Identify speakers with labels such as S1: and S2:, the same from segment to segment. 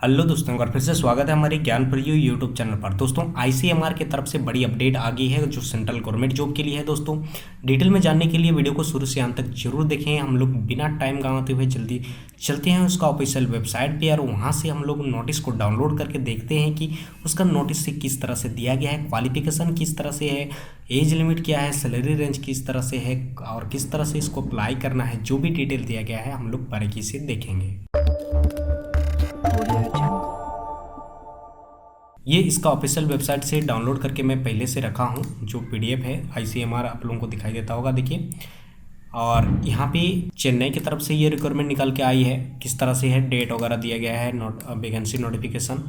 S1: Hello दोस्तों, और फिर से स्वागत है हमारे ज्ञान पर यू यूट्यूब चैनल पर। दोस्तों, आईसीएमआर की तरफ से बड़ी अपडेट आ गई है जो सेंट्रल गवर्नमेंट जॉब के लिए है। दोस्तों, डिटेल में जानने के लिए वीडियो को शुरू से अंत तक जरूर देखें। हम लोग बिना टाइम गंवाते हुए जल्दी चलते हैं उसका ऑफिशियल वेबसाइट पे और वहाँ से हम लोग नोटिस को डाउनलोड करके देखते हैं कि उसका नोटिस से किस तरह से दिया गया है, क्वालिफिकेशन किस तरह से है, एज लिमिट क्या है, सैलरी रेंज किस तरह से है और किस तरह से इसको अप्लाई करना है। जो भी डिटेल दिया गया है हम लोग बारीकी से देखेंगे। ये इसका ऑफिशियल वेबसाइट से डाउनलोड करके मैं पहले से रखा हूँ। जो पीडीएफ है आईसीएमआर आप लोगों को दिखाई देता होगा, देखिए। और यहाँ पे चेन्नई की तरफ से ये रिक्वायरमेंट निकल के आई है, किस तरह से है, डेट वगैरह दिया गया है, वैकेंसी नोटिफिकेशन,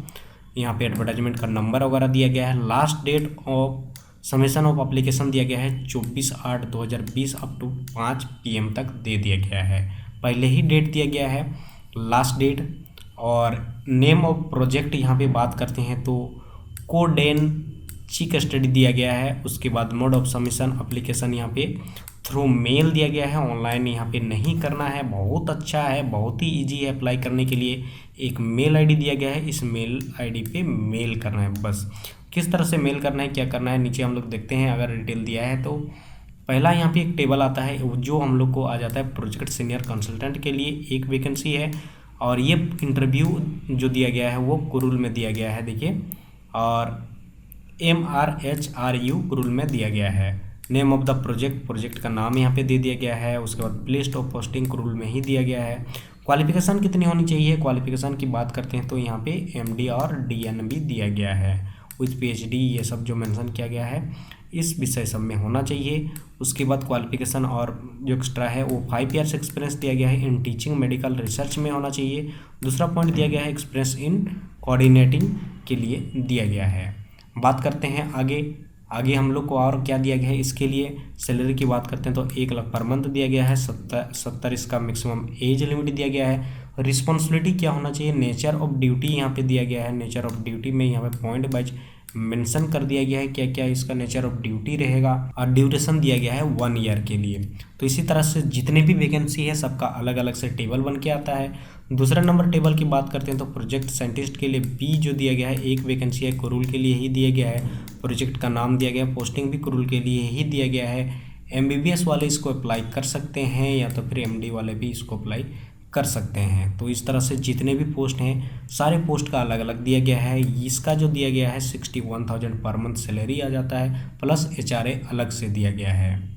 S1: यहाँ पे एडवर्टाइजमेंट का नंबर वगैरह दिया गया है। Last date of submission of application दिया गया है 24/8/2020 अप टू 5 PM तक दे दिया गया है। पहले ही डेट दिया गया है, लास्ट डेट। और नेम ऑफ प्रोजेक्ट यहाँ पे बात करते हैं तो कोडेन चिक स्टडी दिया गया है। उसके बाद मोड ऑफ सबमिशन एप्लीकेशन यहाँ पे थ्रू मेल दिया गया है, ऑनलाइन यहाँ पे नहीं करना है। बहुत अच्छा है, बहुत ही इजी है अप्लाई करने के लिए। एक मेल आईडी दिया गया है, इस मेल आईडी पे मेल करना है बस। किस तरह से मेल करना है, क्या करना है, नीचे हम लोग देखते हैं। अगर डिटेल दिया है तो पहला यहाँ पे एक टेबल आता है जो हम लोग को आ जाता है प्रोजेक्ट सीनियर कंसल्टेंट के लिए एक वैकेंसी है। और ये इंटरव्यू जो दिया गया है वो कुरुल में दिया गया है, देखिए। और MRHRU कुरुल में दिया गया है। नेम ऑफ द प्रोजेक्ट का नाम यहाँ पे दे दिया गया है। उसके बाद प्लेस ऑफ पोस्टिंग कुरुल में ही दिया गया है। क्वालिफिकेशन कितनी होनी चाहिए, क्वालिफिकेशन की बात करते हैं तो यहाँ पे MD और DN भी दिया गया है विथ PhD, ये सब जो मेंशन किया गया है इस विषय सब में होना चाहिए। उसके बाद क्वालिफिकेशन और जो एक्स्ट्रा है वो 5 ईयर्स एक्सपीरियंस दिया गया है इन टीचिंग मेडिकल रिसर्च में होना चाहिए। दूसरा पॉइंट दिया गया है एक्सपीरियंस इन कोऑर्डिनेटिंग के लिए दिया गया है। बात करते हैं आगे हम लोग को और क्या दिया गया है। इसके लिए सैलरी की बात करते हैं तो 1 लाख पर मंथ दिया गया है। 70 इसका मैक्सिमम एज लिमिट दिया गया है। रिस्पॉन्सिबिलिटी क्या होना चाहिए, नेचर ऑफ ड्यूटी यहाँ पे दिया गया है। नेचर ऑफ ड्यूटी में यहाँ पे पॉइंट वाइज मेंशन कर दिया गया है क्या क्या इसका नेचर ऑफ ड्यूटी रहेगा। और ड्यूरेशन दिया गया है 1 ईयर के लिए। तो इसी तरह से जितने भी वैकेंसी है सबका अलग अलग से टेबल बन के आता है। दूसरा नंबर टेबल की बात करते हैं तो प्रोजेक्ट साइंटिस्ट के लिए बी जो दिया गया है एक वैकेंसी है, कुरुल के लिए ही दिया गया है। प्रोजेक्ट का नाम दिया गया है, पोस्टिंग भी कुरुल के लिए ही दिया गया है। MBBS वाले इसको अप्लाई कर सकते हैं या तो फिर MD वाले भी इसको अप्लाई कर सकते हैं। तो इस तरह से जितने भी पोस्ट हैं सारे पोस्ट का अलग अलग दिया गया है। इसका जो दिया गया है 61,000 पर मंथ सैलरी आ जाता है, प्लस HRA अलग से दिया गया है।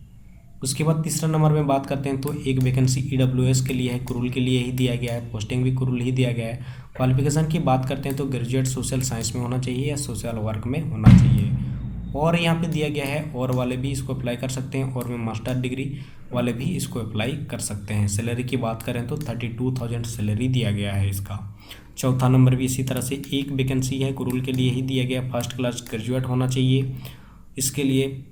S1: उसके बाद तीसरा नंबर में बात करते हैं तो एक वैकेंसी EWS के लिए है, कुरुल के लिए ही दिया गया है। पोस्टिंग भी कुरुल ही दिया गया है। क्वालिफिकेशन की बात करते हैं तो ग्रेजुएट सोशल साइंस में होना चाहिए या सोशल वर्क में होना चाहिए। और यहाँ पे दिया गया है और वाले भी इसको अप्लाई कर सकते हैं, और में मास्टर डिग्री वाले भी इसको अप्लाई कर सकते हैं। सैलरी की बात करें तो 32,000 सैलरी दिया गया है इसका। चौथा नंबर भी इसी तरह से एक वैकेंसी है, कुरुल के लिए ही दिया गया, फर्स्ट क्लास ग्रेजुएट होना चाहिए इसके लिए।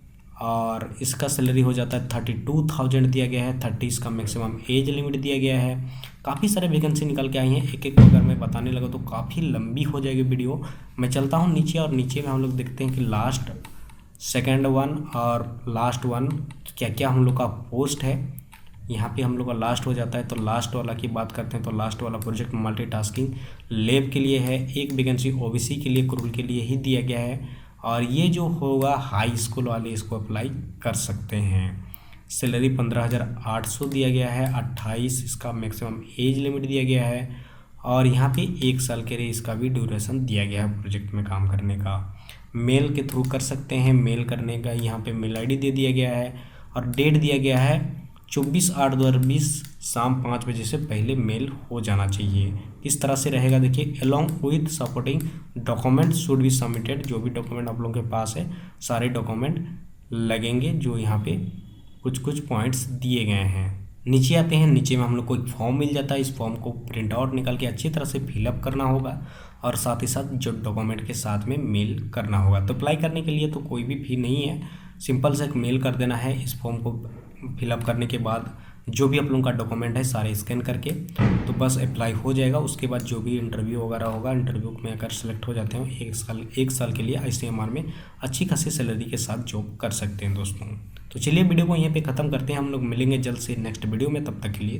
S1: और इसका सैलरी हो जाता है 32,000 दिया गया है। 30 इसका मैक्सिमम एज लिमिट दिया गया है। काफ़ी सारे वैकेंसी निकल के आई हैं, एक एक अगर मैं बताने लगा तो काफ़ी लंबी हो जाएगी वीडियो। मैं चलता हूँ नीचे, और नीचे में हम लोग देखते हैं कि लास्ट सेकेंड वन और लास्ट वन क्या क्या हम लोग का पोस्ट है। यहाँ पे हम लोग का लास्ट हो जाता है तो लास्ट वाला की बात करते हैं तो लास्ट वाला प्रोजेक्ट मल्टीटास्किंग लैब के लिए है। एक वैकेंसी OBC के लिए कुरुल के लिए ही दिया गया है। और ये जो होगा हाई स्कूल वाले इसको अप्लाई कर सकते हैं। सैलरी 15,800 दिया गया है। 28 इसका मैक्सिमम एज लिमिट दिया गया है। और यहाँ पे 1 साल के लिए इसका भी ड्यूरेशन दिया गया है प्रोजेक्ट में काम करने का। मेल के थ्रू कर सकते हैं, मेल करने का यहाँ पे मेल ID दे दिया गया है। और डेट दिया गया है 24/8/2020 शाम 5 बजे से पहले मेल हो जाना चाहिए। इस तरह से रहेगा, देखिए। Along with supporting document should be submitted. जो भी डॉक्यूमेंट आप लोगों के पास है सारे डॉक्यूमेंट लगेंगे, जो यहाँ पे कुछ कुछ पॉइंट्स दिए गए हैं। नीचे आते हैं, नीचे में हम लोग को एक फॉर्म मिल जाता है। इस फॉर्म को प्रिंट आउट निकाल के अच्छी तरह से फिलअप करना होगा और साथ ही साथ जो डॉक्यूमेंट के साथ में मेल करना होगा। तो अप्लाई करने के लिए तो कोई भी फी नहीं है, सिंपल से एक मेल कर देना है। इस फॉर्म को फिलअप करने के बाद जो भी आप लोगों का डॉक्यूमेंट है सारे स्कैन करके तो बस अप्लाई हो जाएगा। उसके बाद जो भी इंटरव्यू वगैरह होगा, इंटरव्यू में अगर सेलेक्ट हो जाते हैं 1 साल के लिए ICMR में अच्छी खासी सैलरी के साथ जॉब कर सकते हैं दोस्तों। तो चलिए वीडियो को यहीं पे ख़त्म करते हैं, हम लोग मिलेंगे जल्द से नेक्स्ट वीडियो में, तब तक के लिए।